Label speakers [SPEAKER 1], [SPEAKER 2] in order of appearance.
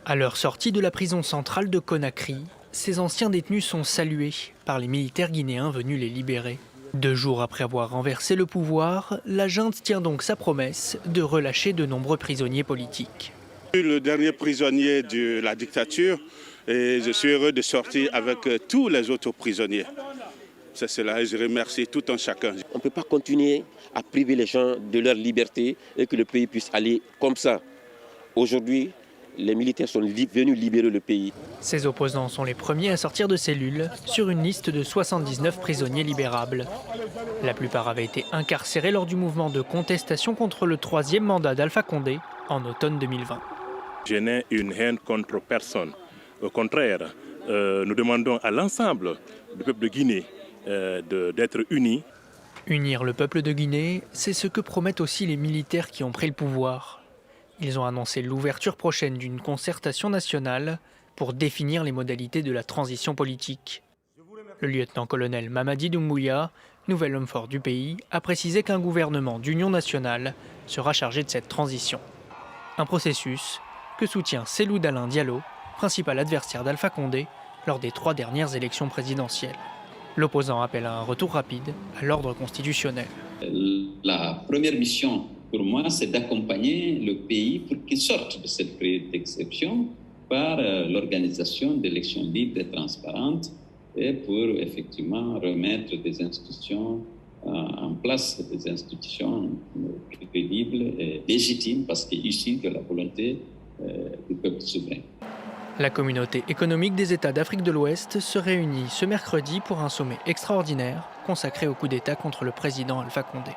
[SPEAKER 1] À leur sortie de la prison centrale de Conakry, ces anciens détenus sont salués par les militaires guinéens venus les libérer. 2 jours après avoir renversé le pouvoir, la junte tient donc sa promesse de relâcher de nombreux prisonniers politiques.
[SPEAKER 2] Je suis le dernier prisonnier de la dictature et je suis heureux de sortir avec tous les autres prisonniers. C'est cela et je remercie tout un chacun.
[SPEAKER 3] On ne peut pas continuer à priver les gens de leur liberté et que le pays puisse aller comme ça. Aujourd'hui, les militaires sont venus libérer le pays.
[SPEAKER 1] Ces opposants sont les premiers à sortir de cellules sur une liste de 79 prisonniers libérables. La plupart avaient été incarcérés lors du mouvement de contestation contre le 3e mandat d'Alpha Condé en automne 2020.
[SPEAKER 4] Je n'ai une haine contre personne. Au contraire, nous demandons à l'ensemble du peuple de Guinée d'être unis.
[SPEAKER 1] Unir le peuple de Guinée, c'est ce que promettent aussi les militaires qui ont pris le pouvoir. Ils ont annoncé l'ouverture prochaine d'une concertation nationale pour définir les modalités de la transition politique. Le lieutenant-colonel Mamadi Doumbouya, nouvel homme fort du pays, a précisé qu'un gouvernement d'union nationale sera chargé de cette transition. Un processus que soutient Cellou Dalein Diallo, principal adversaire d'Alpha Condé lors des 3 dernières élections présidentielles. L'opposant appelle à un retour rapide à l'ordre constitutionnel.
[SPEAKER 5] La première mission pour moi, c'est d'accompagner le pays pour qu'il sorte de cette période d'exception par l'organisation d'élections libres et transparentes et pour effectivement remettre des institutions en place, des institutions crédibles et légitimes parce qu'il est issu de la volonté du peuple souverain.
[SPEAKER 1] La communauté économique des États d'Afrique de l'Ouest se réunit ce mercredi pour un sommet extraordinaire consacré au coup d'État contre le président Alpha Condé.